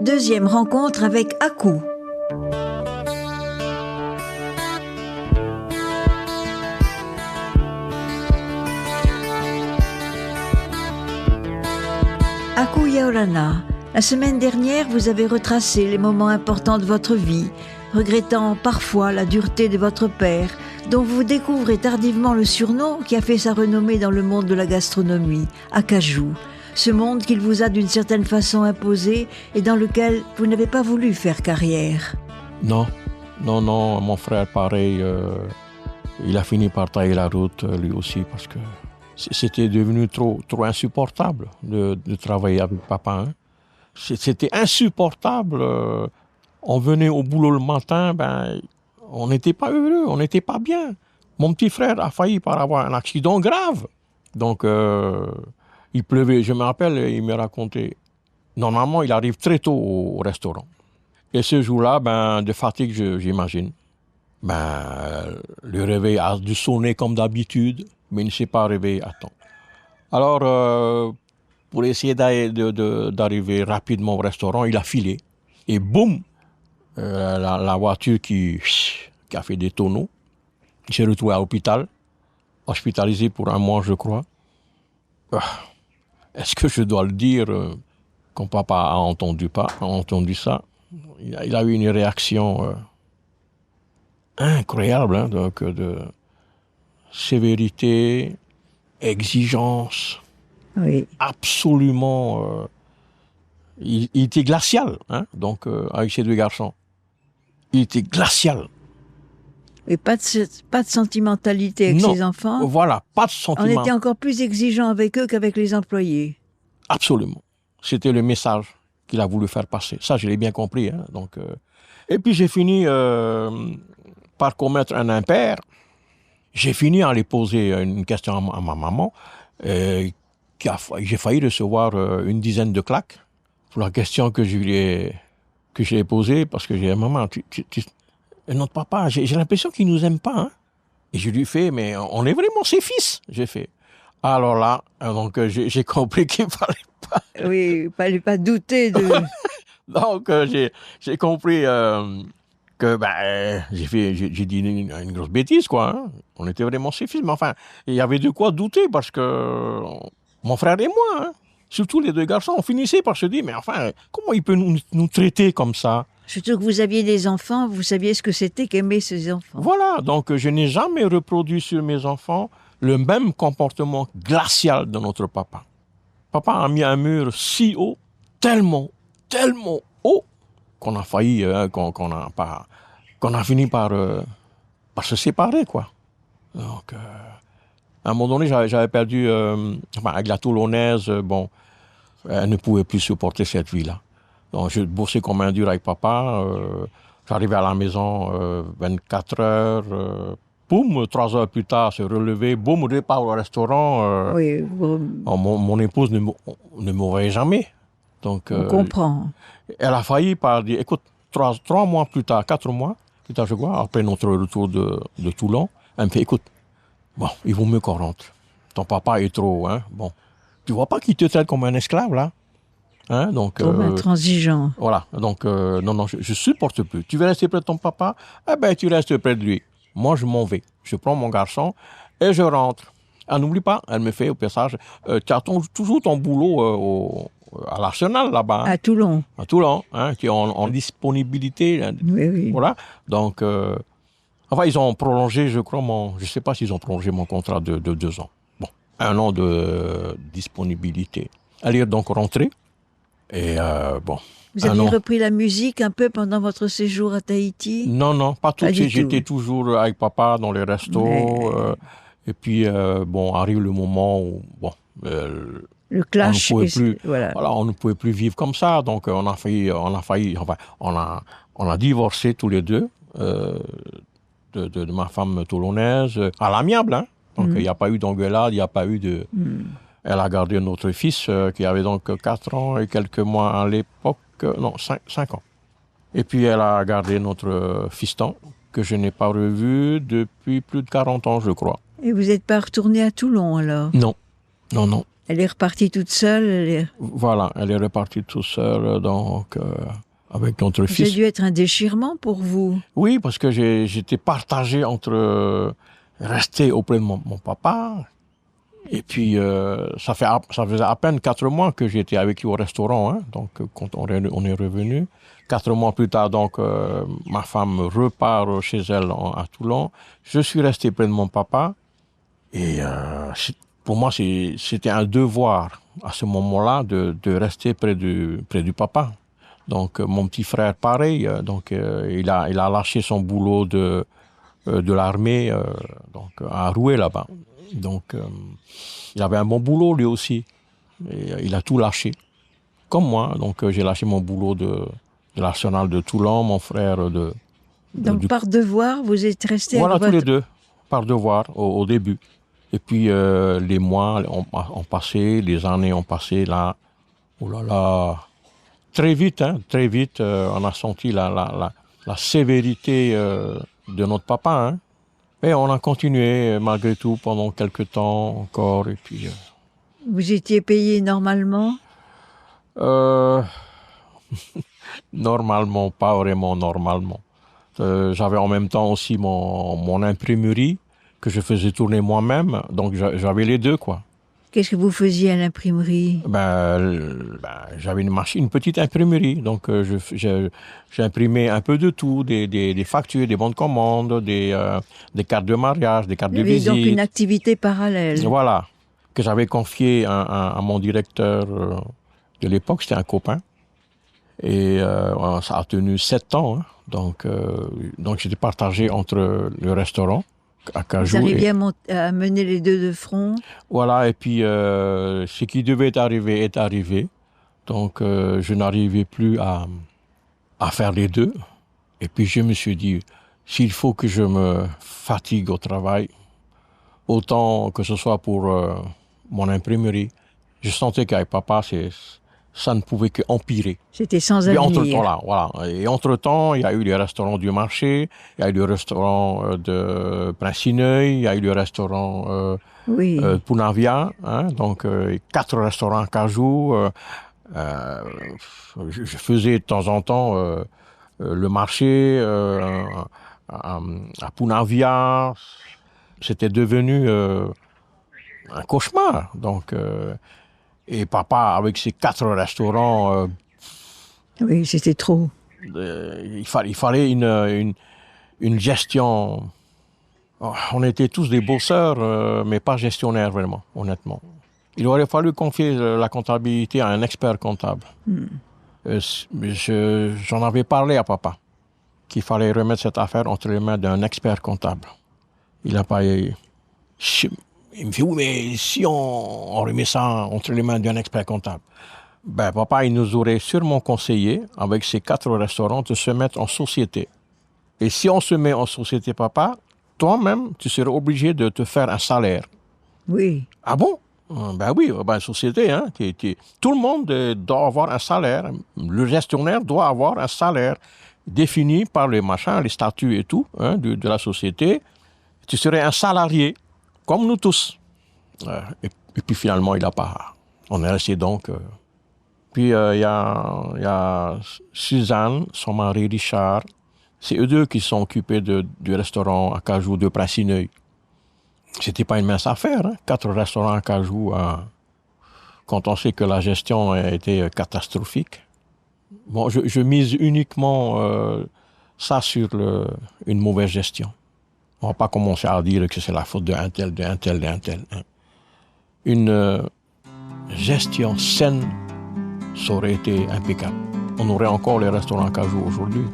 deuxième rencontre avec Akou. Akou Yaorana, la semaine dernière, vous avez retracé les moments importants de votre vie, regrettant parfois la dureté de votre père, dont vous découvrez tardivement le surnom qui a fait sa renommée dans le monde de la gastronomie, Akajou. Ce monde qu'il vous a d'une certaine façon imposé et dans lequel vous n'avez pas voulu faire carrière. Non, mon frère pareil, il a fini par tailler la route lui aussi parce que c'était devenu trop insupportable de travailler avec papa. Hein. C'était insupportable. On venait au boulot le matin, on n'était pas heureux, on n'était pas bien. Mon petit frère a failli par avoir un accident grave. Donc, il pleuvait. Je me rappelle, il me racontait. Normalement, il arrive très tôt au restaurant. Et ce jour-là, de fatigue, j'imagine. Le réveil a dû sonner comme d'habitude, mais il ne s'est pas réveillé à temps. Alors, pour essayer d'arriver rapidement au restaurant, il a filé. Et boum, la voiture qui a fait des tonneaux. Il s'est retrouvé à l'hôpital, hospitalisé pour 1 mois, je crois. Est-ce que je dois le dire quand papa a entendu ça? Il a eu une réaction incroyable, hein, donc de sévérité, exigence. Oui. Absolument. Il était glacial, hein, donc avec ses 2 garçons. Il était glacial. Et pas de sentimentalité avec ses enfants. Voilà, pas de sentiment. On était encore plus exigeant avec eux qu'avec les employés. Absolument. C'était le message qu'il a voulu faire passer. Ça, je l'ai bien compris. Hein, donc, Et puis, j'ai fini par commettre un impair. J'ai fini à aller poser une question à ma maman. J'ai failli recevoir une dizaine de claques pour la question que je lui ai posée, parce que j'ai dit, maman, notre papa, j'ai l'impression qu'il nous aime pas. Hein? Et je lui fais, mais on est vraiment ses fils. J'ai fait. Alors là, donc j'ai compris qu'il fallait pas. Oui, il fallait pas douter de. Donc j'ai compris que j'ai dit une grosse bêtise, quoi. Hein? On était vraiment ses fils, mais enfin, il y avait de quoi douter parce que mon frère et moi, hein, surtout les 2 garçons, on finissait par se dire, mais enfin, comment il peut nous traiter comme ça? Surtout que vous aviez des enfants, vous saviez ce que c'était qu'aimer ces enfants. Voilà, donc je n'ai jamais reproduit sur mes enfants le même comportement glacial de notre papa. Papa a mis un mur si haut, tellement haut, qu'on a failli, qu'on a fini par se séparer, quoi. Donc, à un moment donné, j'avais perdu, avec la Toulonnaise, elle ne pouvait plus supporter cette vie-là. Donc, je bossais comme un dur avec papa. J'arrivais à la maison 24 heures. Boum, 3 heures plus tard, se relever. Boum, départ au restaurant. Oui. Mon épouse ne me voyait jamais. Donc, on comprend. Elle a failli par dire, écoute, 3 mois plus tard, 4 mois plus tard, je crois, après notre retour de Toulon, elle me fait, écoute, il vaut mieux qu'on rentre. Ton papa est trop, hein. Bon, tu vois pas qu'il te traite comme un esclave, là? Hein, donc, trop intransigeant. Voilà, donc non, je supporte plus. Tu veux rester près de ton papa? Tu restes près de lui. Moi, je m'en vais. Je prends mon garçon et je rentre. Ah, n'oublie pas, elle me fait au passage, tu as toujours ton boulot à l'Arsenal, là-bas. Hein? À Toulon. À Toulon, hein, qui est en disponibilité. Hein, oui. Voilà, donc, ils ont prolongé, je crois, je ne sais pas s'ils ont prolongé mon contrat de 2 ans. 1 an de disponibilité. Elle est donc rentrée. Et Vous aviez repris la musique un peu pendant votre séjour à Tahiti? Non, pas tout de suite. J'étais toujours avec papa dans les restos. Et puis, arrive le moment où, le clash. On ne pouvait plus vivre comme ça. Donc, on a divorcé tous les 2 de ma femme toulonnaise à l'amiable. Hein. Donc, il n'y a pas eu d'engueulade, il n'y a pas eu de. Elle a gardé notre fils qui avait donc 4 ans et quelques mois à l'époque, 5 ans. Et puis elle a gardé notre fiston que je n'ai pas revu depuis plus de 40 ans, je crois. Et vous n'êtes pas retourné à Toulon alors? Non. Elle est repartie toute seule. Voilà, elle est repartie toute seule, donc avec notre Ça a fils. dû être un déchirement pour vous. Oui, parce que j'étais partagé entre rester auprès de mon papa, et puis ça faisait à peine 4 mois que j'étais avec lui au restaurant, hein, donc quand on est revenu. 4 mois plus tard, donc ma femme repart chez elle à Toulon. Je suis resté près de mon papa, et pour moi c'était un devoir à ce moment-là de rester près du papa. Donc mon petit frère pareil, donc il a lâché son boulot de l'armée, donc à Roué là-bas. Donc il avait un bon boulot lui aussi, et il a tout lâché, comme moi. Donc j'ai lâché mon boulot de l'Arsenal de Toulon, mon frère Donc par devoir, vous êtes resté voilà, avec tous les votre... deux, par devoir au début. Et puis les mois ont passé, les années ont passé là. Oh là là, très vite, on a senti la sévérité de notre papa, hein. Et on a continué malgré tout pendant quelques temps encore. Et puis, Vous étiez payé normalement? Normalement, pas vraiment normalement. J'avais en même temps aussi mon imprimerie que je faisais tourner moi-même. Donc j'avais les deux, quoi. Qu'est-ce que vous faisiez à l'imprimerie? J'avais une petite imprimerie. Donc j'imprimais un peu de tout, des factures, des bons de commande, des cartes de mariage, des cartes Vous de avez visite. donc une activité parallèle. Voilà, que j'avais confié à mon directeur de l'époque, c'était un copain. Et ça a tenu 7 ans. Hein. Donc j'étais partagé entre le restaurant à Cajou. Vous arriviez à mener les deux de front? Voilà, et puis ce qui devait arriver est arrivé. Donc je n'arrivais plus à faire les deux. Et puis je me suis dit, s'il faut que je me fatigue au travail, autant que ce soit pour mon imprimerie. Je sentais qu'avec papa, ça ne pouvait qu'empirer. C'était sans Et avenir. voilà. Et entre-temps, il y a eu les restaurants du marché, il y a eu le restaurant de Princineuil, il y a eu le restaurant Oui. Punavia, hein, donc 4 restaurants à Cajou. Je faisais de temps en temps le marché à Punavia. C'était devenu un cauchemar. Donc, et papa, avec ses 4 restaurants, Oui, c'était trop. il fallait une gestion. On était tous des bosseurs, mais pas gestionnaires vraiment, honnêtement. Il aurait fallu confier la comptabilité à un expert comptable. J'en avais parlé à papa, qu'il fallait remettre cette affaire entre les mains d'un expert comptable. Il n'a pas... Il me fait, oui, mais si on remet ça entre les mains d'un expert comptable, papa, il nous aurait sûrement conseillé, avec ces 4 restaurants, de se mettre en société. Et si on se met en société, papa, toi-même, tu serais obligé de te faire un salaire. Oui. Ah bon? Ben oui, société, hein. Tout le monde doit avoir un salaire. Le gestionnaire doit avoir un salaire défini par les machins, les statuts et tout, hein, de la société. Tu serais un salarié, comme nous tous. Et puis finalement, il n'a pas. On est resté donc. Puis il y a Suzanne, son mari Richard. C'est eux deux qui sont occupés du restaurant à Cajou de Princineuil. C'était pas une mince affaire, hein? 4 restaurants à Cajou, quand on sait que la gestion a été catastrophique. Bon, je mise uniquement ça sur une mauvaise gestion. On va pas commencer à dire que c'est la faute d'un tel. Hein. Une gestion saine, ça aurait été impeccable. On aurait encore les restaurants à Cajou aujourd'hui.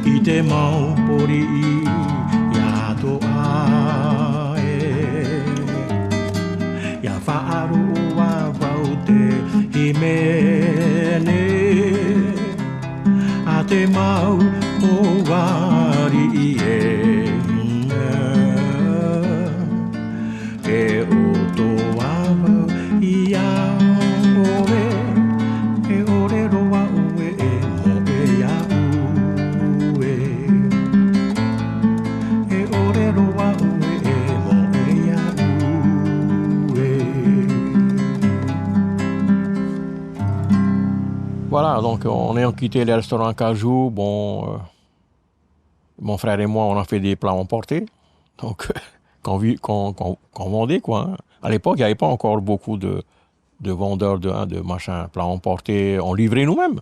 I te maupori ia toa ia whaaroa wau te himene a te mau o wari e o toa wau ia oe e ore roa ue e mo e ia ue e ore roa ue e mo e ia ue. Voilà, donc en ayant quitté les restaurants Cajou, bon, mon frère et moi, on a fait des plats emportés, donc qu'on vendait, quoi. Hein. À l'époque, il n'y avait pas encore beaucoup de vendeurs de machins, plats emportés, on livrait nous-mêmes.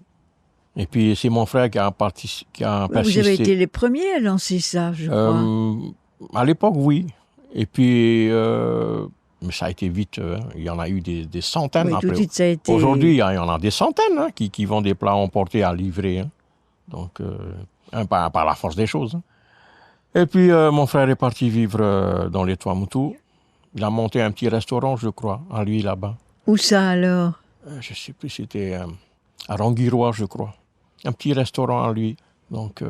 Et puis c'est mon frère qui a persisté. Vous avez été les premiers à lancer ça, je crois. À l'époque, oui. Et puis, mais ça a été vite. Il y en a eu des centaines. Oui, après. tout de suite, ça a été... Aujourd'hui, il y en a des centaines hein, qui vendent des plats emportés à livrer. Hein. Donc, par la force des choses. Hein. Et puis, mon frère est parti vivre dans les Tuamotu. Il a monté un petit restaurant, je crois, à lui, là-bas. Où ça, alors? Je ne sais plus, c'était à Rangiroa, je crois. Un petit restaurant à lui. Donc,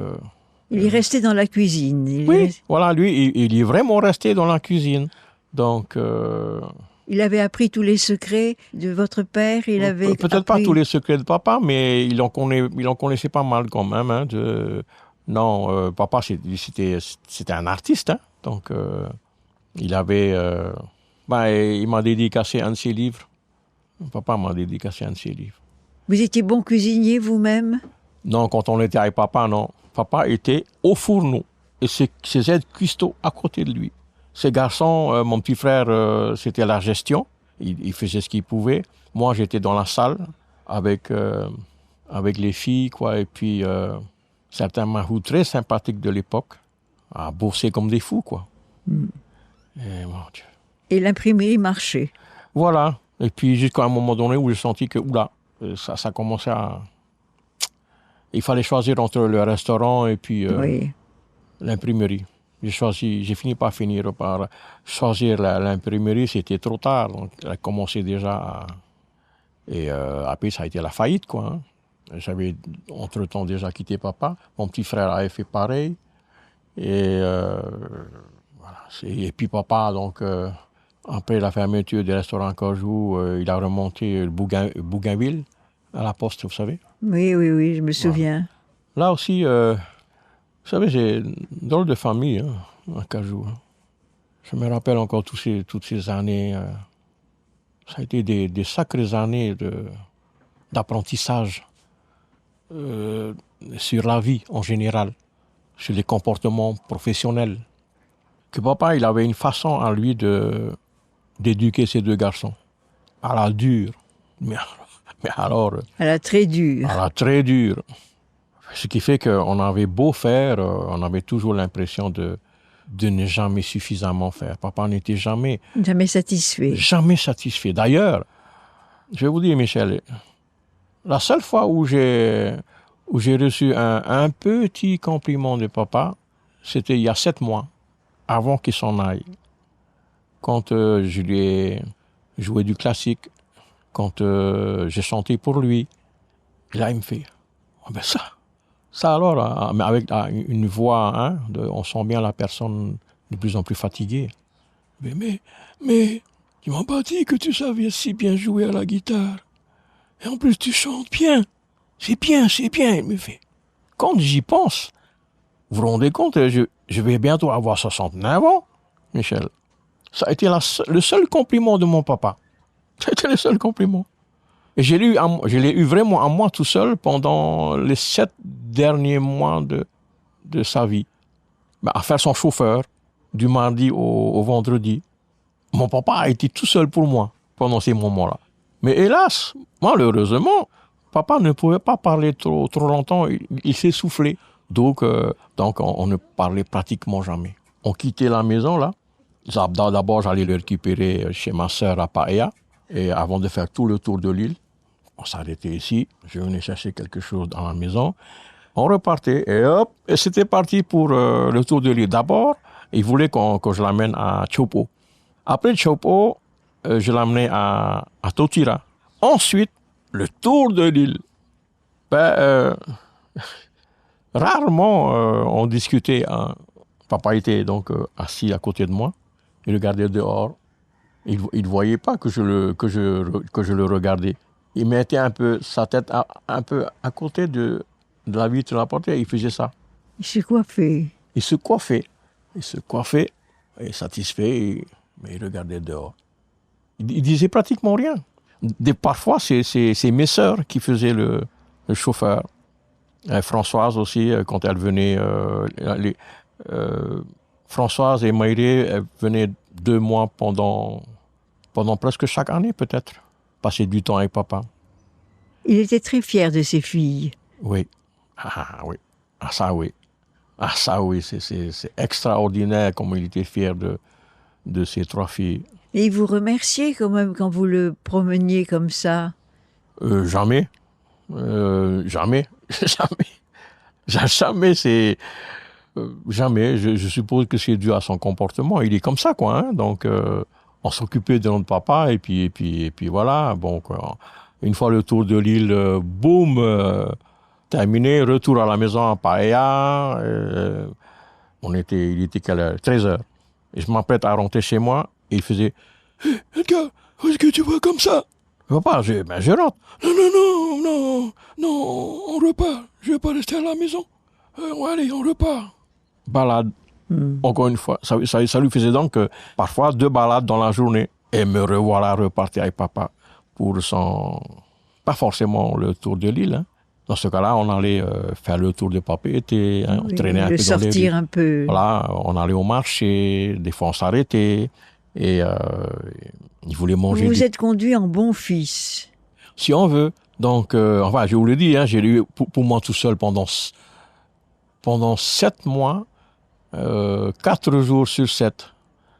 il est resté dans la cuisine. Voilà, lui, il est vraiment resté dans la cuisine. Donc... il avait appris tous les secrets de votre père. Peut-être pas tous les secrets de papa, mais il en connaissait pas mal quand même. Hein, non, papa, c'était un artiste. Hein, donc, il avait... il m'a dédicacé un de ses livres. Papa m'a dédicacé un de ses livres. Vous étiez bon cuisinier vous-même? Non, quand on était avec papa, non. Papa était au fourneau. Et ses aides cuistots à côté de lui. Ces garçons, mon petit frère, c'était la gestion. Il faisait ce qu'il pouvait. Moi, j'étais dans la salle avec les filles, quoi. Et puis, certains mahous très sympathiques de l'époque, à bosser comme des fous, quoi. Mm. Et, mon Dieu. Et l'imprimerie marchait. Voilà. Et puis, jusqu'à un moment donné où j'ai senti que, oula, ça commençait à... Il fallait choisir entre le restaurant et puis l'imprimerie. J'ai fini par choisir l'imprimerie, c'était trop tard, donc elle a commencé déjà à... Et après, ça a été la faillite, quoi. Hein. J'avais, entre-temps, déjà quitté papa. Mon petit frère avait fait pareil. Et voilà. Et puis papa, donc, après la fermeture du restaurant Cajou, il a remonté le Bougainville, à la poste, vous savez. Oui, je me souviens. Voilà. Là aussi... vous savez, j'ai une drôle de famille, hein, à Cajou. Hein. Je me rappelle encore toutes ces années. Ça a été des sacrées années d'apprentissage sur la vie en général, sur les comportements professionnels. Que papa, il avait une façon à lui d'éduquer ses deux garçons. À la dure. Mais alors... À la très dure. À la très dure. Ce qui fait qu'on avait beau faire, on avait toujours l'impression de ne jamais suffisamment faire. Papa n'était jamais... Jamais satisfait. Jamais satisfait. D'ailleurs, je vais vous dire, Michel, la seule fois où j'ai reçu un petit compliment de papa, c'était il y a 7 mois, avant qu'il s'en aille. Quand je lui ai joué du classique, quand j'ai chanté pour lui, et là, il me fait, oh ben ça alors, mais avec une voix, hein, on sent bien la personne de plus en plus fatiguée. Mais, tu m'as pas dit que tu savais si bien jouer à la guitare. Et en plus, tu chantes bien. C'est bien, il me fait. Quand j'y pense, vous vous rendez compte, je vais bientôt avoir 69 ans, Michel. Ça a été le seul compliment de mon papa. C'était le seul compliment. Et je l'ai eu vraiment à moi tout seul pendant les 7 derniers mois de sa vie. À faire son chauffeur du mardi au vendredi. Mon papa a été tout seul pour moi pendant ces moments-là. Mais hélas, malheureusement, papa ne pouvait pas parler trop longtemps. Il s'essoufflait. Donc, on ne parlait pratiquement jamais. On quittait la maison, là. D'abord, j'allais le récupérer chez ma sœur à Paea. Et avant de faire tout le tour de l'île, on s'arrêtait ici, je venais chercher quelque chose dans la maison, on repartait et hop, et c'était parti pour le tour de l'île. D'abord, il voulait que je l'amène à Chopo. Après Chopo, je l'amenais à Totira. Ensuite, le tour de l'île. Rarement on discutait. Hein. Papa était donc assis à côté de moi. Il regardait dehors. Il ne voyait pas que je le regardais. Il mettait un peu sa tête un peu à côté de la vitre de la porte et il faisait ça. Il se coiffait. Il se coiffait et satisfait, mais il regardait dehors. Il disait pratiquement rien. Parfois, c'est mes sœurs qui faisaient le chauffeur. Françoise aussi, quand elle venait, Françoise et Maïré venaient 2 mois pendant presque chaque année peut-être, passer du temps avec papa. Il était très fier de ses filles. Oui. Oui. Ça oui, c'est extraordinaire comme il était fier de ses 3 filles. Et il vous remerciait quand même quand vous le promeniez comme ça? Jamais. Jamais. Jamais. Je suppose que c'est dû à son comportement. Il est comme ça, quoi. Hein? Donc, on s'occupait de notre papa et puis voilà. Bon, quoi. Une fois le tour de l'île, boum, terminé. Retour à la maison à Paella. Il était quelle heure? 13h. Et je m'apprête à rentrer chez moi. Et il faisait hey, Edgar, où est-ce que tu vas comme ça? Papa, je rentre. Non, on repart. Je vais pas rester à la maison. Allez, on repart. Balade. Encore une fois. Ça lui faisait donc parfois 2 balades dans la journée. Et me revoilà repartir avec papa pour pas forcément le tour de l'île. Hein. Dans ce cas-là, on allait faire le tour de papeete, hein, on traînait un peu dans les rues. Sortir un peu. Voilà, on allait au marché, des fois on s'arrêtait. Et il voulait manger. Vous êtes conduit en bon fils. Si on veut. Donc, enfin, je vous le dis, hein, j'ai eu pour moi tout seul pendant 7 mois, 4 jours sur 7,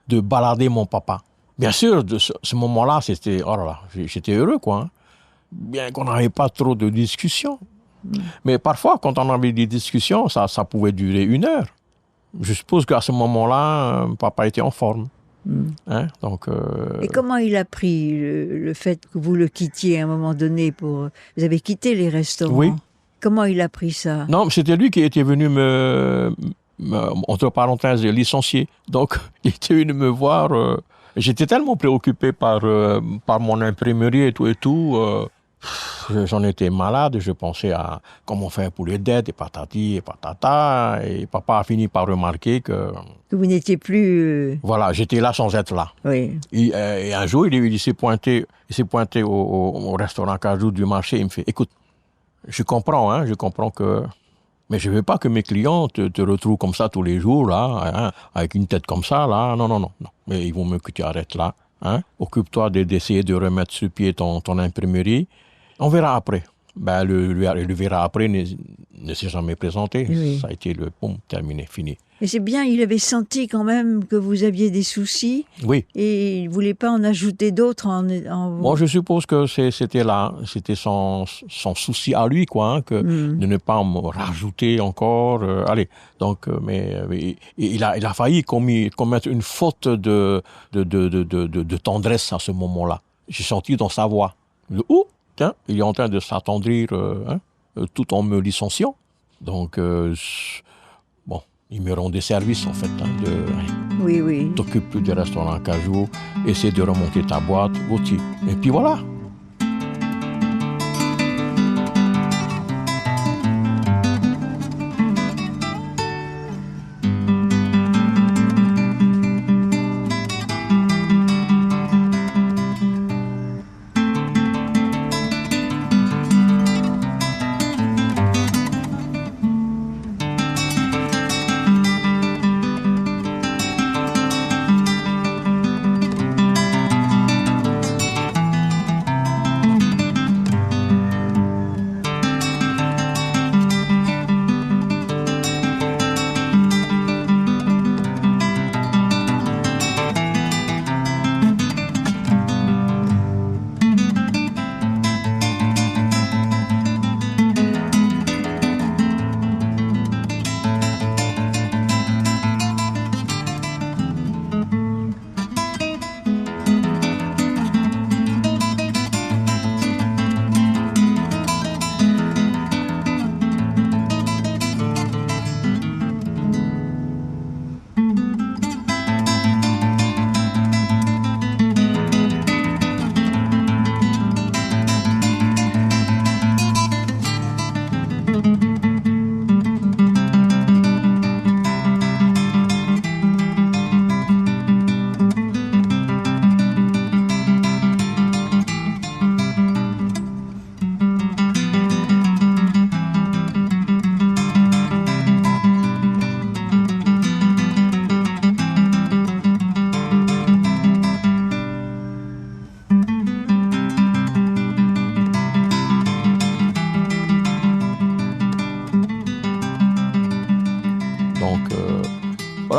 de balader mon papa. Bien sûr, de ce moment-là, c'était, oh là là, j'étais heureux, quoi. Hein. Bien qu'on n'avait pas trop de discussions. Mais parfois, quand on avait des discussions, ça pouvait durer 1 heure. Je suppose qu'à ce moment-là, papa était en forme. Hein, donc, Et comment il a pris le fait que vous le quittiez à un moment donné vous avez quitté les restaurants? Oui. Comment il a pris ça? Non, c'était lui qui était venu entre parenthèses, licencier. Donc, il était venu me voir. J'étais tellement préoccupé par mon imprimerie et tout. J'en étais malade, je pensais à comment faire pour les dettes, et patati et patata. Et papa a fini par remarquer que vous n'étiez plus... Voilà, j'étais là sans être là. Oui. Et un jour, il s'est pointé au restaurant Cajou du marché. Il me fait, écoute, je comprends que... Mais je veux pas que mes clients te retrouvent comme ça tous les jours, là, hein, avec une tête comme ça, là. Non. Mais il vaut mieux que tu arrêtes là. Hein. Occupe-toi d'essayer de remettre sur pied ton imprimerie. On verra après. Ben, le verra après ne s'est jamais présenté. Oui. Ça a été terminé, fini. Mais c'est bien, il avait senti quand même que vous aviez des soucis. Oui. Et il ne voulait pas en ajouter d'autres Bon, je suppose que c'était là. C'était son souci à lui, quoi, hein, de ne pas me rajouter encore. Allez. Donc, mais il a failli commettre une faute de tendresse à ce moment-là. J'ai senti dans sa voix. Tiens, il est en train de s'attendrir tout en me licenciant. Donc, ils me rendent des services, en fait. Oui. T'occupes plus des restaurants Cajou, essaie de remonter ta boîte, et puis voilà.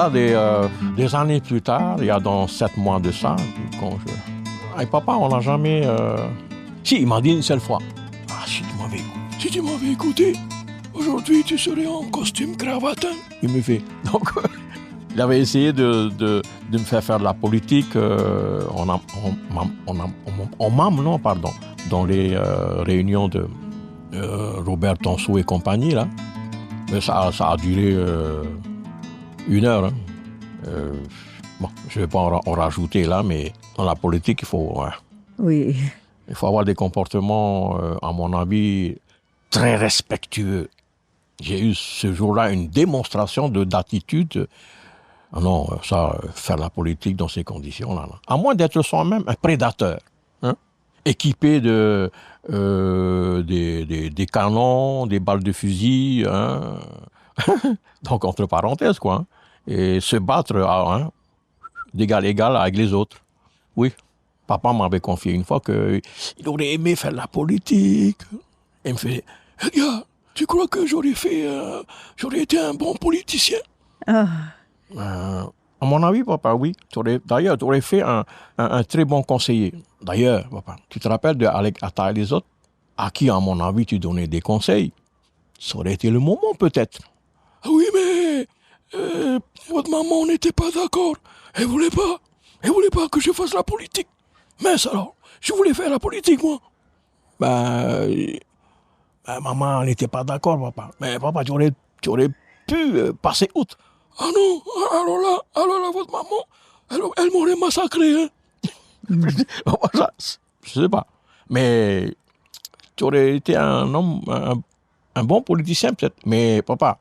voilà, des années plus tard, il y a dans 7 mois de ça, quand Hey, papa, on n'a jamais... Si, il m'a dit une seule fois. Ah, si tu m'avais écouté, aujourd'hui, tu serais en costume cravate. Il me fait. Donc, il avait essayé de me faire de la politique dans les réunions de Robert Tonsot et compagnie, là. Mais ça a duré 1 heure. Hein. Bon, je ne vais pas en rajouter là, mais dans la politique, il faut avoir des comportements, à mon avis, très respectueux. J'ai eu ce jour-là une démonstration d'attitude. Non, faire la politique dans ces conditions-là. À moins d'être soi-même un prédateur, hein, équipé des canons, des balles de fusil, hein, donc entre parenthèses, quoi. Hein, et se battre d'égal à égal avec les autres. Oui, papa m'avait confié une fois qu'il aurait aimé faire la politique. Il me fait, gars, tu crois que j'aurais été un bon politicien? À mon avis, papa, oui. D'ailleurs, tu aurais fait un très bon conseiller. D'ailleurs, papa, tu te rappelles de Atta et les autres, à qui, à mon avis, tu donnais des conseils? Ça aurait été le moment, peut-être. Ah oui, mais votre maman n'était pas d'accord. Elle voulait pas que je fasse la politique. Mais alors, je voulais faire la politique, moi. Maman n'était pas d'accord, papa. Mais papa, tu aurais pu passer outre. Ah non, alors là, votre maman, elle m'aurait massacré, hein. Je sais pas. Mais tu aurais été un homme, un bon politicien peut-être. Mais papa,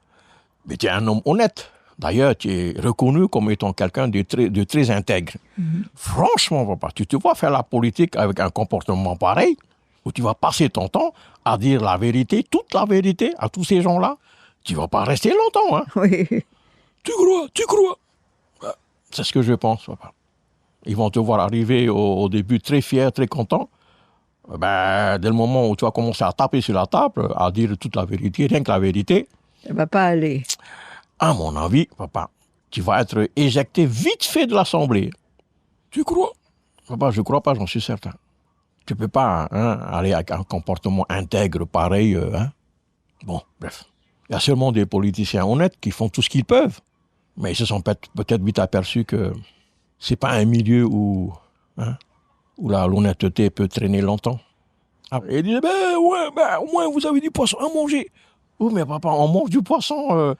tu es un homme honnête. D'ailleurs, tu es reconnu comme étant quelqu'un de très intègre. Mm-hmm. Franchement, papa, tu te vois faire la politique avec un comportement pareil, où tu vas passer ton temps à dire la vérité, toute la vérité à tous ces gens-là. Tu vas pas rester longtemps, hein. Oui. Tu crois. C'est ce que je pense, papa. Ils vont te voir arriver au début très fier, très content. Dès le moment où tu vas commencer à taper sur la table, à dire toute la vérité, rien que la vérité. Ça va pas aller. À mon avis, papa, tu vas être éjecté vite fait de l'Assemblée. Tu crois? Papa, je crois pas, j'en suis certain. Tu peux pas aller avec un comportement intègre pareil. Bon, bref. Il y a seulement des politiciens honnêtes qui font tout ce qu'ils peuvent. Mais ils se sont peut-être vite aperçus que c'est pas un milieu où l'honnêteté peut traîner longtemps. Et ils disaient, au moins vous avez du poisson à manger. Oui, mais papa, on mange du poisson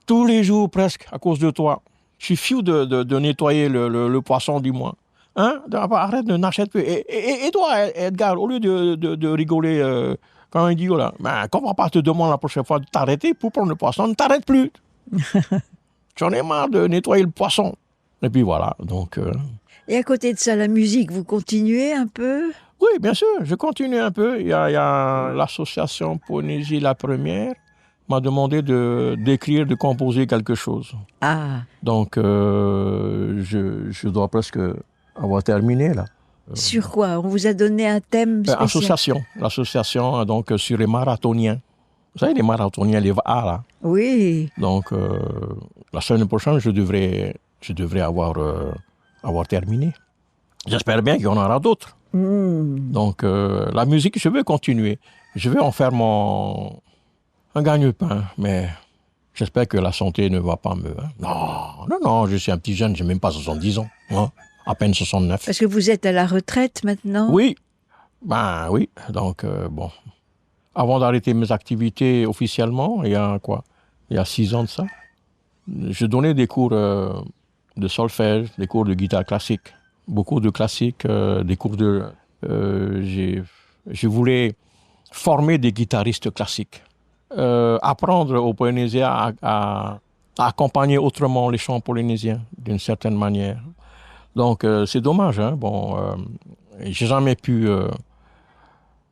tous les jours presque à cause de toi. Je suis fiou de nettoyer le poisson du mois. Hein? Arrête, n'achète plus. Et toi, Edgar, au lieu de rigoler quand un idiot là, quand papa te demande la prochaine fois de t'arrêter pour prendre le poisson, ne t'arrête plus. J'en ai marre de nettoyer le poisson. Et puis voilà, donc... Et à côté de ça, la musique, vous continuez un peu? Oui, bien sûr, je continue un peu. Il y a l'association Poésie La Première m'a demandé d'écrire, de composer quelque chose. Ah. Donc, je dois presque avoir terminé, là. Sur quoi? On vous a donné un thème spécial? L'association, donc, sur les marathoniens. Vous savez, les marathoniens, les VA, là. Oui. Donc, la semaine prochaine, je devrais avoir terminé. J'espère bien qu'il y en aura d'autres. Donc, la musique, je veux continuer. Je veux en faire un gagne-pain, mais j'espère que la santé ne va pas me... Non, je suis un petit jeune, je n'ai même pas 70 ans. Hein, à peine 69. Parce que vous êtes à la retraite maintenant? Oui. Oui. Donc, bon. Avant d'arrêter mes activités officiellement, il y a 6 ans de ça, je donnais des cours de solfège, des cours de guitare classique. Beaucoup de classiques, des cours de... je voulais former des guitaristes classiques. Apprendre aux Polynésiens à accompagner autrement les chants polynésiens, d'une certaine manière. Donc, c'est dommage. Hein? J'ai jamais pu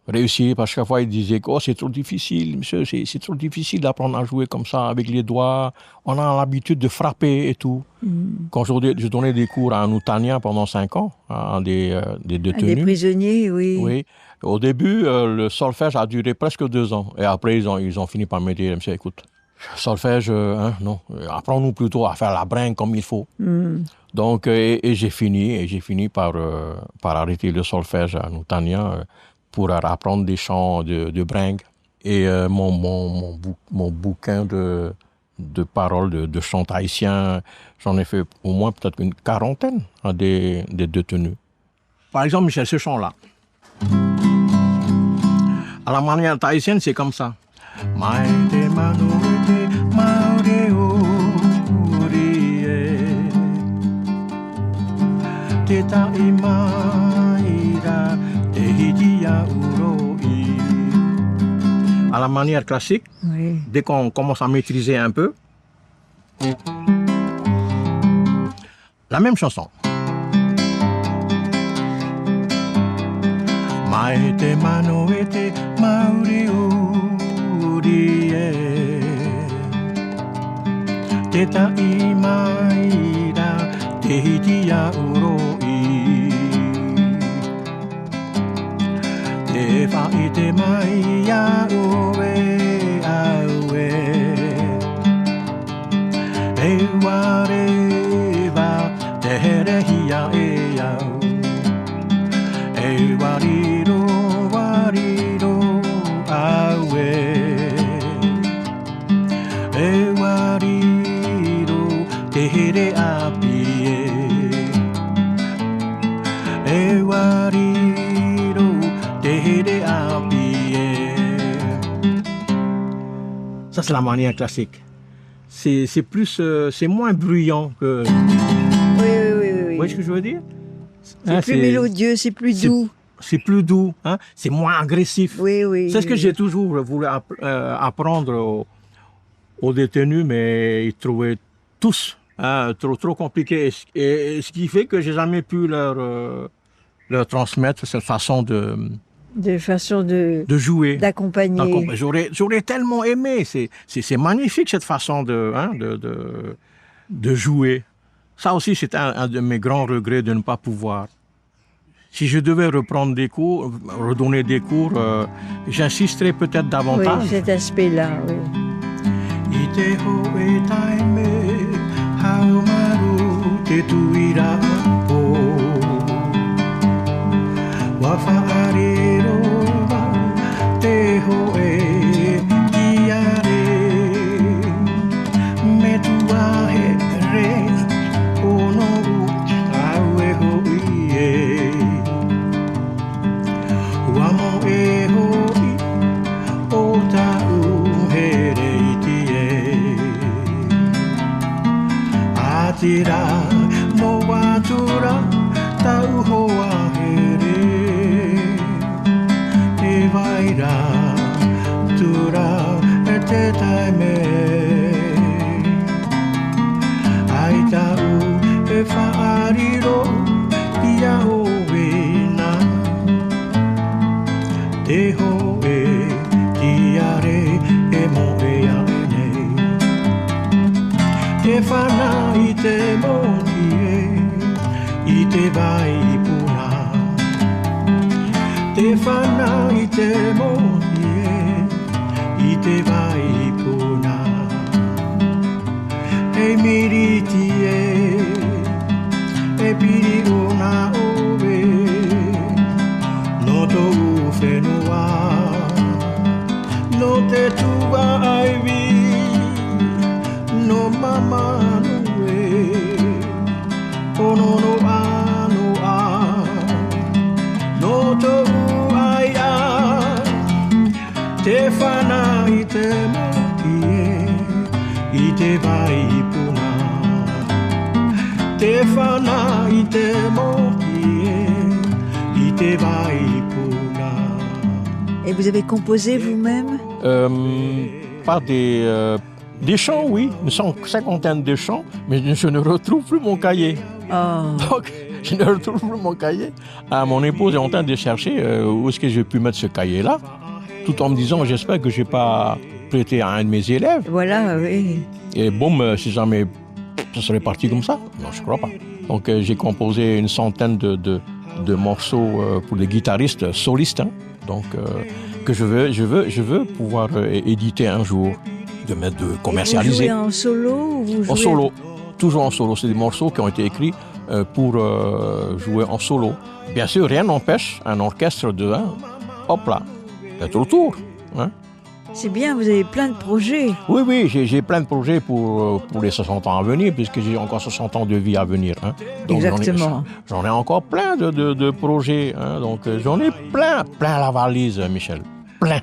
réussir parce qu'à chaque fois, ils disaient que c'est trop difficile, monsieur, c'est trop difficile d'apprendre à jouer comme ça, avec les doigts. On a l'habitude de frapper et tout. Quand je donnais des cours à Noutania pendant 5 ans, à des détenus. Des prisonniers, oui. Oui. Au début, le solfège a duré presque 2 ans. Et après, ils ont fini par me dire, monsieur, écoute, Solfège, non. Apprends-nous plutôt à faire la bringue comme il faut. Donc, et j'ai fini par arrêter le solfège à Noutania pour apprendre des chants de bringue. Et mon bouquin de paroles de chants haïtiens, j'en ai fait au moins peut-être une quarantaine des détenus. Par exemple, Michel, ce chant-là. À la manière tahitienne, c'est comme ça. Maete manuete maure urie Te ta'i maira te hitia uroi. À la manière classique, Oui. dès qu'on commence à maîtriser un peu, la même chanson. Maete manuete maure Te ta'i maira te hitia uroi Te wha'i te mai aue aue E wareva te herehia e au E wariro wariro aue E wariro te here apie E wariro te here apie. Ça c'est la manière classique. C'est plus, c'est moins bruyant que. Oui. Vous voyez ce que je veux dire? C'est plus mélodieux, c'est plus doux. C'est plus doux, hein? C'est moins agressif. Oui. C'est ce que j'ai toujours voulu apprendre aux détenus, mais ils trouvaient tous trop compliqué. Et ce qui fait que j'ai jamais pu leur transmettre cette façon de jouer, d'accompagner. J'aurais tellement aimé. C'est magnifique cette façon de jouer. Ça aussi, c'est un de mes grands regrets de ne pas pouvoir. Si je devais reprendre des cours, redonner des cours, j'insisterais peut-être davantage. Oui, cet aspect-là, oui. Iteho e taime, haumaru te tuira po. Wafa'arero te hoe kiare. Me tua here ono aue hoie. Wamo e hoi o ta'u here itie. Atira no watura ta'u hoa here. Te vaira tura e te taime. Ai ta'u e whaariro ia o wena. Te hoe tiare e mo e ane. Te whana i te motie i te vai puna. Te whana i te motie i te vai puna. E miritie e piri ona ove. No to whenua no te tuwa aiwi no mama nue ono no ano a no to ai a te whana i te motie i te vai puna. Te whana i te motie i te vai puna. Et vous avez composé vous-même? Pas des chants, oui, une cinquantaine de chants, mais je ne retrouve plus mon cahier. Oh. Donc, je ne retrouve plus mon cahier. Mon épouse est en train de chercher où est-ce que j'ai pu mettre ce cahier-là, tout en me disant, j'espère que je n'ai pas prêté à un de mes élèves. Voilà, oui. Et boum, si jamais ça serait parti comme ça, non, je ne crois pas. Donc, j'ai composé une centaine de morceaux pour les guitaristes solistes, hein, donc, que je veux pouvoir éditer un jour. de Et commercialiser. vous jouez en solo ou vous jouez En solo, toujours en solo. C'est des morceaux qui ont été écrits pour jouer en solo. Bien sûr, rien n'empêche un orchestre de, hop là, d'être autour. Hein. C'est bien, vous avez plein de projets. Oui, oui, j'ai plein de projets pour les 60 ans à venir, puisque j'ai encore 60 ans de vie à venir. Hein. Donc, Exactement. J'en ai encore plein de projets. Hein. Donc j'en ai plein la valise, Michel. Plein.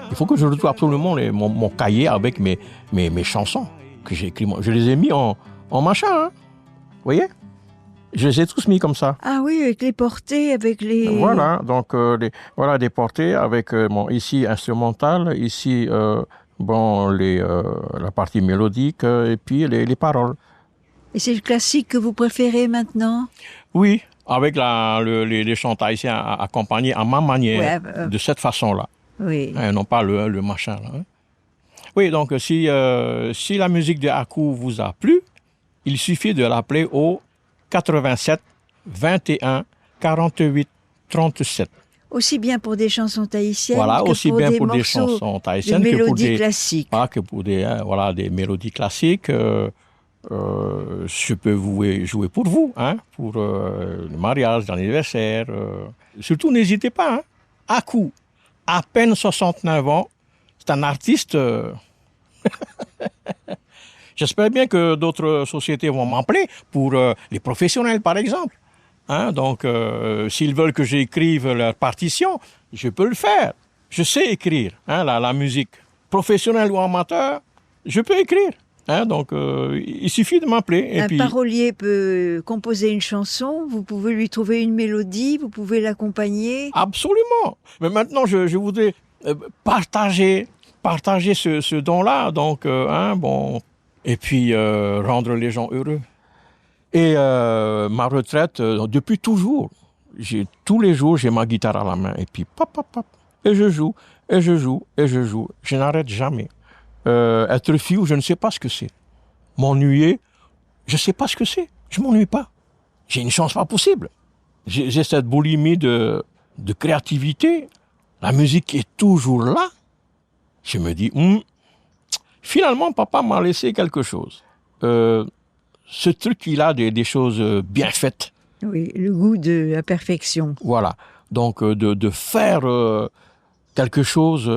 Il faut que je retrouve absolument mon cahier avec mes chansons que j'ai écrites. Je les ai mis en machin. Hein. Vous voyez? Je les ai tous mis comme ça. Ah oui, avec les portées, avec les... Voilà, donc des portées avec ici instrumental, ici la partie mélodique et puis les paroles. Et c'est le classique que vous préférez maintenant? Oui, avec les chants haïtiens accompagnés à ma manière, de cette façon-là. Oui. Non pas le machin là. Hein. Oui, donc si la musique de Hakou vous a plu, il suffit de l'appeler au 87 21 48 37. Aussi bien pour des chansons tahitiennes voilà, que aussi pour bien des pour des morceaux chansons tahitiennes de que pour mélodies classiques. Que pour des mélodies classiques. Je peux jouer pour vous, hein, pour le mariage, l'anniversaire. Surtout, n'hésitez pas. Hein. Hakou, à peine 69 ans, c'est un artiste... J'espère bien que d'autres sociétés vont m'appeler pour les professionnels, par exemple. Hein, donc, s'ils veulent que j'écrive leur partition, je peux le faire. Je sais écrire la musique. Professionnel ou amateur, je peux écrire. Hein, donc, il suffit de m'appeler. Un parolier peut composer une chanson, vous pouvez lui trouver une mélodie, vous pouvez l'accompagner. Absolument. Mais maintenant, je voudrais partager ce don-là. Donc, et puis rendre les gens heureux. Et ma retraite, depuis toujours, tous les jours, j'ai ma guitare à la main. Et puis, et je joue. Je n'arrête jamais. Être fou, je ne sais pas ce que c'est. M'ennuyer, je ne sais pas ce que c'est. Je ne m'ennuie pas. J'ai une chance pas possible. J'ai cette boulimie de créativité. La musique est toujours là. Je me dis, finalement, papa m'a laissé quelque chose. Ce truc, il a des choses bien faites. Oui, le goût de la perfection. Voilà. Donc, de faire quelque chose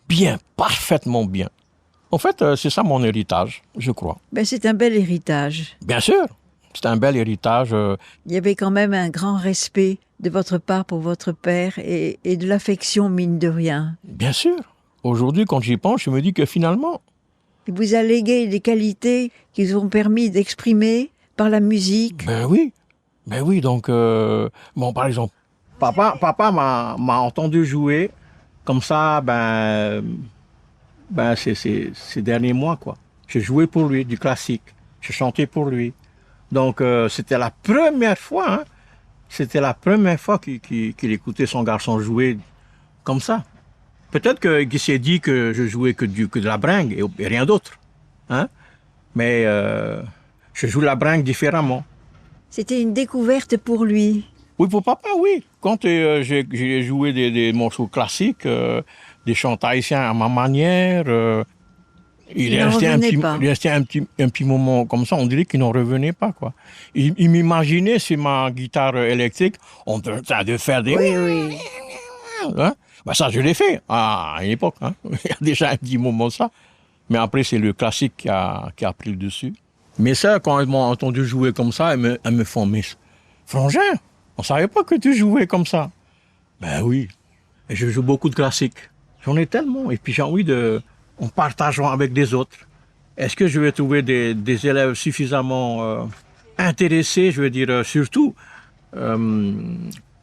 bien, parfaitement bien. En fait, c'est ça mon héritage, je crois. Ben, c'est un bel héritage. Bien sûr, c'est un bel héritage. Il y avait quand même un grand respect de votre part pour votre père et de l'affection, mine de rien. Bien sûr. Aujourd'hui, quand j'y pense, je me dis que finalement... Il vous a légué des qualités qui vous ont permis d'exprimer par la musique. Ben oui, donc... par exemple, papa m'a entendu jouer comme ça, ces derniers mois, quoi. Je jouais pour lui, du classique. Je chantais pour lui. Donc, c'était la première fois, qu'il écoutait son garçon jouer comme ça. Peut-être qu'il s'est dit que je jouais que de la bringue et rien d'autre. Hein? Mais je joue la bringue différemment. C'était une découverte pour lui. Oui, pour papa, oui. Quand j'ai joué des morceaux classiques, des chants haïtiens à ma manière, il est resté un petit moment comme ça, on dirait qu'il n'en revenait pas, quoi. Il m'imaginait sur ma guitare électrique en train de faire des... Oui. Hein? Ça, je l'ai fait à une époque. Hein? Il y a déjà un petit moment ça. Mais après, c'est le classique qui a pris le dessus. Mais ça, quand ils m'ont entendu jouer comme ça, elles me font, mais Frangin, on ne savait pas que tu jouais comme ça. Ben oui. Et je joue beaucoup de classiques. J'en ai tellement. Et puis j'ai envie en partageant avec des autres. Est-ce que je vais trouver des élèves suffisamment intéressés, je veux dire, surtout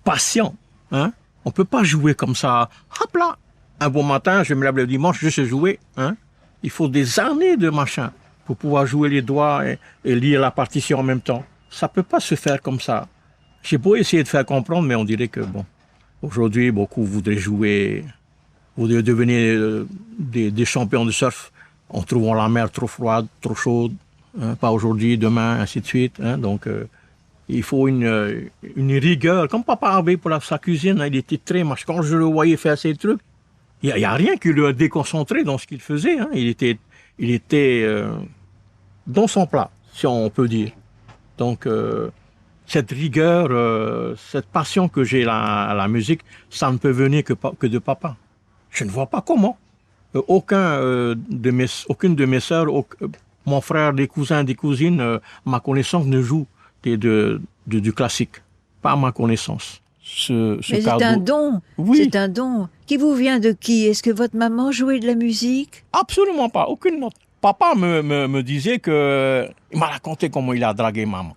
patients, hein? On ne peut pas jouer comme ça, hop là. Un bon matin, je me lève le dimanche, je sais jouer. Hein? Il faut des années de machin pour pouvoir jouer les doigts et lire la partition en même temps. Ça ne peut pas se faire comme ça. J'ai beau essayer de faire comprendre, mais on dirait que, aujourd'hui, beaucoup voudraient devenir des champions de surf en trouvant la mer trop froide, trop chaude. Hein? Pas aujourd'hui, demain, ainsi de suite. Hein? Donc... il faut une rigueur. Comme papa avait pour sa cuisine, il était très... Quand je le voyais faire ces trucs, Il y a rien qui le déconcentré dans ce qu'il faisait. Hein. Il était dans son plat, si on peut dire. Donc, cette rigueur, cette passion que j'ai à la musique, ça ne peut venir que de papa. Je ne vois pas comment. Aucune de mes sœurs, mon frère, des cousins, des cousines, ma connaissance ne joue du classique. Pas à ma connaissance. Mais c'est un don. Oui. C'est un don. Qui vous vient de qui? Est-ce que votre maman jouait de la musique? Absolument pas, aucune note. Papa me disait que... Il m'a raconté comment il a dragué maman.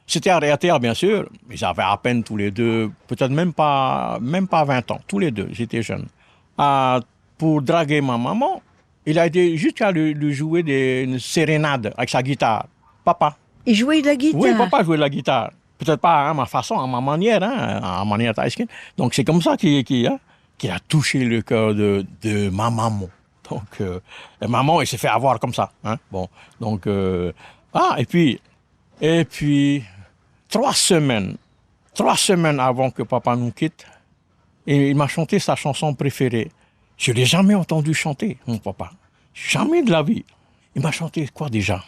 C'était à Réater, bien sûr. Ils avaient à peine tous les deux, peut-être même pas 20 ans, tous les deux, j'étais jeune. Pour draguer ma maman, il a été jusqu'à lui jouer une sérénade avec sa guitare. Papa. Il jouait de la guitare? Oui, papa jouait de la guitare. Peut-être pas à ma façon, à ma manière, à manière taïskienne. Donc c'est comme ça qu'il a touché le cœur de ma maman. Donc, maman, il s'est fait avoir comme ça. Hein? Bon, donc, et puis, 3 semaines avant que papa nous quitte, il m'a chanté sa chanson préférée. Je ne l'ai jamais entendu chanter, mon papa. Jamais de la vie. Il m'a chanté quoi déjà?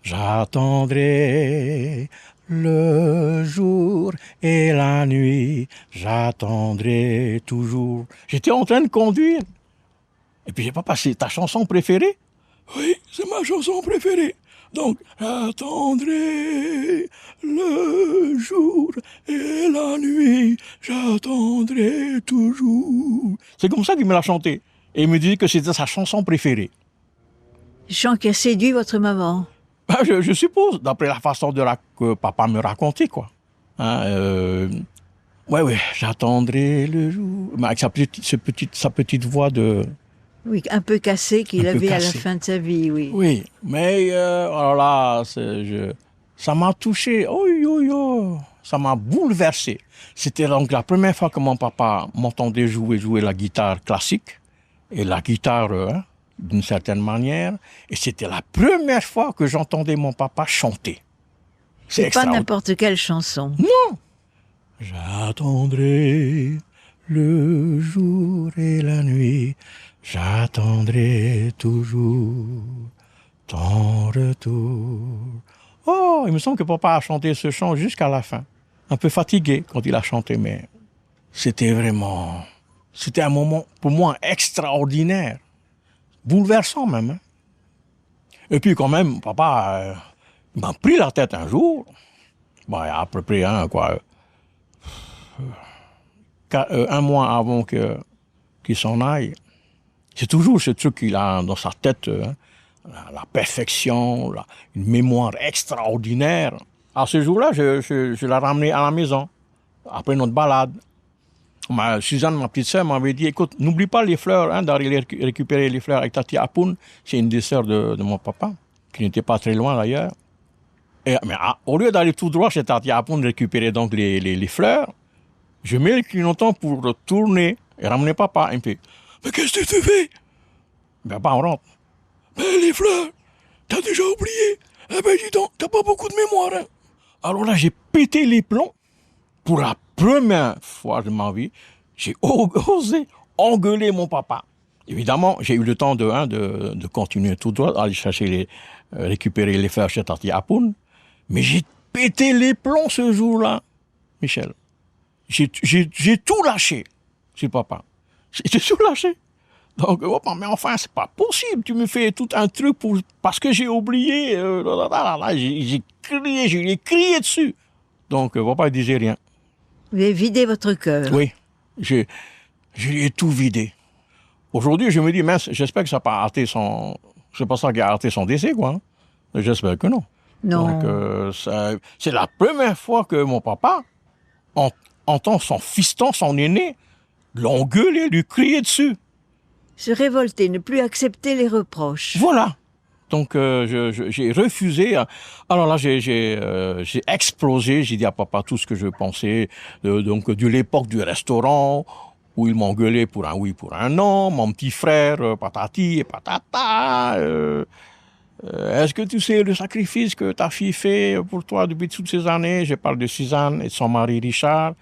J'attendrai le jour et la nuit, j'attendrai toujours. J'étais en train de conduire. Et puis, papa, c'est ta chanson préférée? Oui, c'est ma chanson préférée. Donc, j'attendrai le jour et la nuit, j'attendrai toujours. C'est comme ça qu'il me l'a chanté. Et il me disait que c'était sa chanson préférée. Chant qui a séduit votre maman? Je suppose, d'après la façon que papa me racontait, quoi. Ouais, j'attendrai le jour. Avec sa petite voix de... Oui, un peu cassée qu'il avait à la fin de sa vie, oui. Oui, mais alors là, ça m'a touché, ça m'a bouleversé. C'était donc la première fois que mon papa m'entendait jouer la guitare classique et la guitare d'une certaine manière. Et c'était la première fois que j'entendais mon papa chanter. C'est pas n'importe quelle chanson. Non. J'attendrai le jour et la nuit. J'attendrai toujours ton retour. Oh, il me semble que papa a chanté ce chant jusqu'à la fin. Un peu fatigué quand il a chanté, mais c'était un moment pour moi extraordinaire. Bouleversant même. Hein. Et puis quand même, papa m'a pris la tête un jour. À peu près, un mois avant qu'il s'en aille. C'est toujours ce truc qu'il a dans sa tête, la perfection, une mémoire extraordinaire. À ce jour-là, je l'ai ramené à la maison, après notre balade. Suzanne, ma petite sœur, m'avait dit, écoute, n'oublie pas les fleurs, d'aller récupérer les fleurs avec Tati Apoun. C'est une des sœurs de mon papa, qui n'était pas très loin d'ailleurs. Mais au lieu d'aller tout droit chez Tati Apoun récupérer donc les fleurs, je mets le clignotant pour retourner et ramener papa un peu. Mais qu'est-ce que tu fais? Papa, on rentre. Mais les fleurs, t'as déjà oublié? Eh ben dis donc, t'as pas beaucoup de mémoire. Hein? Alors là, j'ai pété les plombs. Pour la première fois de ma vie, j'ai osé engueuler mon papa. Évidemment, j'ai eu le temps de continuer tout droit, aller chercher récupérer les fleurs chez Tati Apoun. Mais j'ai pété les plombs ce jour-là, Michel. J'ai tout lâché sur papa. J'ai tout lâché. Donc, mais enfin, c'est pas possible. Tu me fais tout un truc parce que j'ai oublié. J'ai crié, je lui ai crié dessus. Donc, papa ne disait rien. Vous avez vidé votre cœur. Oui, je lui ai tout vidé. Aujourd'hui, je me dis, mince, j'espère que ça n'a pas hâté c'est pas ça qui a hâté son décès, quoi. Hein. J'espère que non. Non. Donc, c'est la première fois que mon papa entend son fiston, son aîné, l'engueuler, lui crier dessus. Se révolter, ne plus accepter les reproches. Voilà. Donc, j'ai refusé. Alors là, j'ai explosé. J'ai dit à papa tout ce que je pensais. Donc, de l'époque du restaurant, où il m'engueulait pour un oui, pour un non. Mon petit frère, patati et patata. Est-ce que tu sais le sacrifice que ta fille fait pour toi depuis toutes ces années? Je parle de Suzanne et de son mari Richard.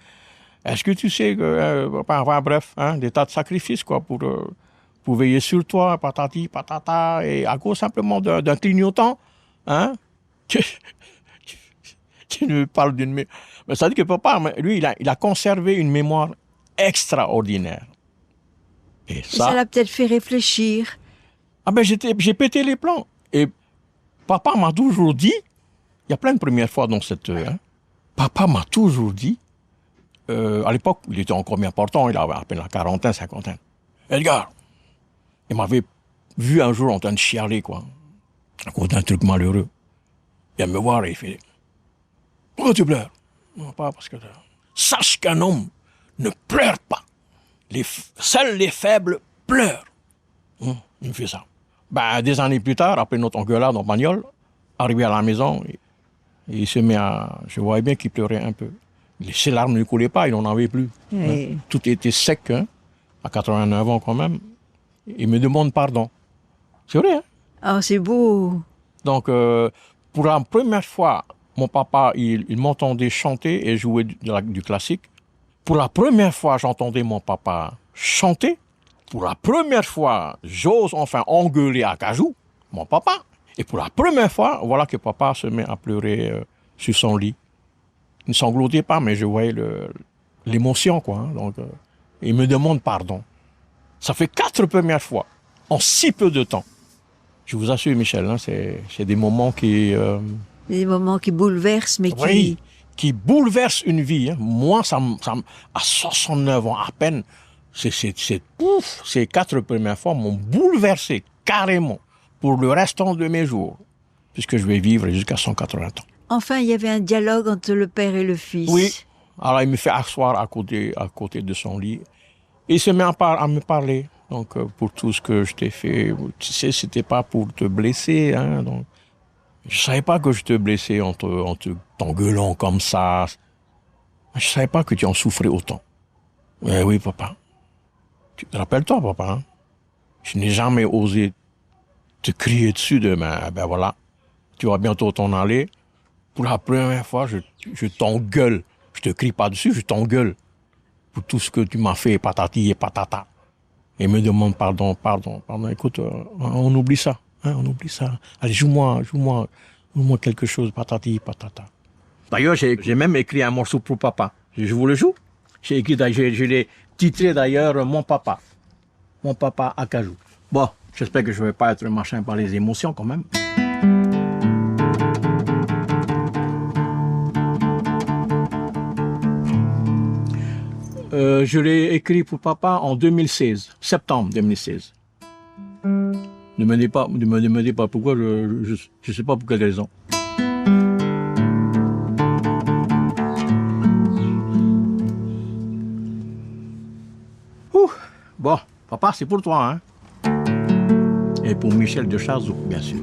est-ce que tu sais que, enfin, bref, hein, des tas de sacrifices, quoi, pour veiller sur toi, patati, patata, et à cause simplement d'un clignotant, hein, tu me parles d'une mémoire. Ça veut dire que papa, lui, il a conservé une mémoire extraordinaire. Et Ça l'a peut-être fait réfléchir. Ah ben, j'ai pété les plombs. Et papa m'a toujours dit, il y a plein de premières fois dans cette... hein, papa m'a toujours dit, à l'époque, il était encore bien portant, il avait à peine la quarantaine, cinquantaine. Edgar, il m'avait vu un jour en train de chialer, quoi, à cause d'un truc malheureux. Il vient me voir et il fait, pourquoi tu pleures? Non, pas parce que... Sache qu'un homme ne pleure pas. Seuls les faibles pleurent. Il me fait ça. Ben, des années plus tard, après notre engueulade en bagnole, arrivé à la maison, il se met à... Je voyais bien qu'il pleurait un peu. Ses larmes ne coulaient pas, il n'en avait plus. Oui. Tout était sec, hein, à 89 ans quand même. Il me demande pardon. C'est vrai, hein? Oh, c'est beau. Donc, pour la première fois, mon papa, il m'entendait chanter et jouer du classique. Pour la première fois, j'entendais mon papa chanter. Pour la première fois, j'ose enfin engueuler à Cajou, mon papa. Et pour la première fois, voilà que papa se met à pleurer sur son lit. Il ne sanglotait pas, mais je voyais l'émotion, quoi. Hein. Donc, il me demande pardon. Ça fait 4 premières fois, en si peu de temps. Je vous assure, Michel, hein, c'est des moments qui... Des moments qui bouleversent, mais oui, qui bouleversent une vie. Hein. Moi, à 69 ans à peine, ces 4 premières fois m'ont bouleversé carrément pour le restant de mes jours, puisque je vais vivre jusqu'à 180 ans. Enfin, il y avait un dialogue entre le père et le fils. Oui. Alors, il me fait asseoir à côté de son lit. Et il se met à me parler. Donc, pour tout ce que je t'ai fait, tu sais, c'était pas pour te blesser. Hein, donc, je savais pas que je te blessais en t'engueulant comme ça. Je savais pas que tu en souffrais autant. Eh oui, papa. Tu te rappelles-toi, papa, hein? Je n'ai jamais osé te crier dessus demain. Ben voilà. Tu vas bientôt t'en aller. Pour la première fois, je t'engueule. Je te crie pas dessus, je t'engueule. Pour tout ce que tu m'as fait, patati et patata. Et me demande pardon. Écoute, on oublie ça. Hein, on oublie ça. Allez, joue-moi quelque chose, patati, patata. D'ailleurs, j'ai même écrit un morceau pour papa. Je vous le joue. Je l'ai titré d'ailleurs Mon papa. Mon papa à Cajou. Bon, j'espère que je ne vais pas être machin par les émotions quand même. Je l'ai écrit pour papa en 2016, septembre 2016. Ne me demandez pas pourquoi, je ne sais pas pour quelle raison. Bon, papa, c'est pour toi, hein. Et pour Michel de Chazot, bien sûr.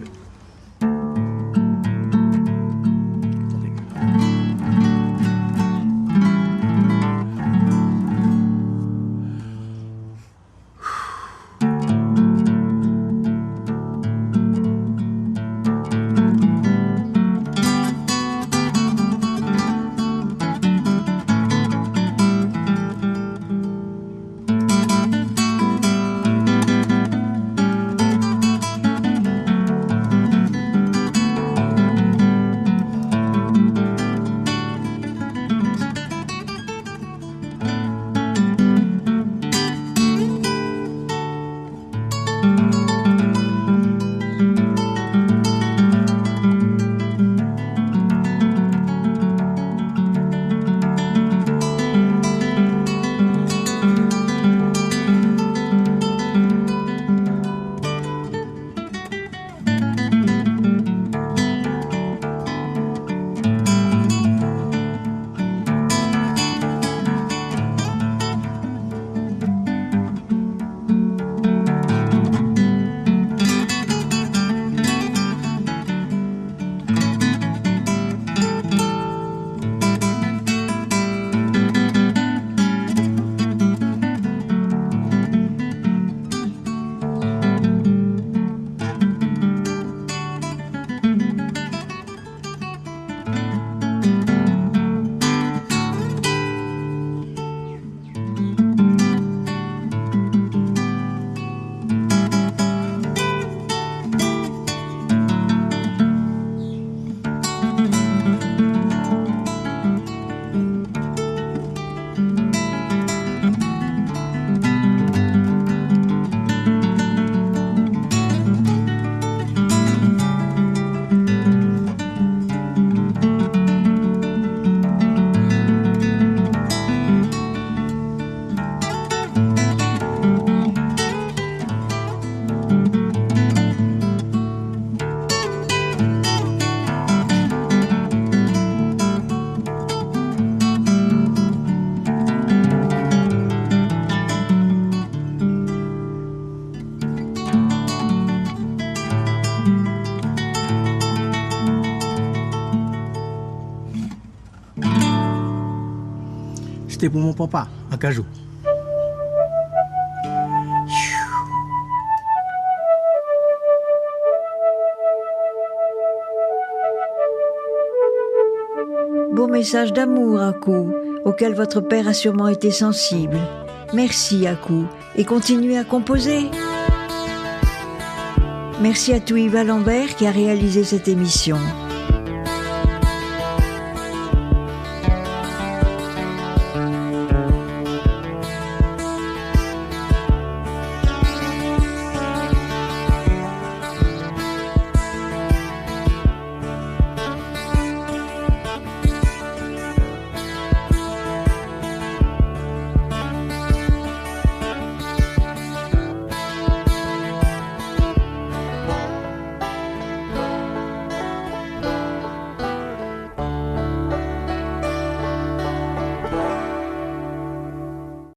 C'était pour mon papa, à Cajou. Beau message d'amour, Akou, auquel votre père a sûrement été sensible. Merci, Akou, et continuez à composer. Merci à Touiva Lambert qui a réalisé cette émission.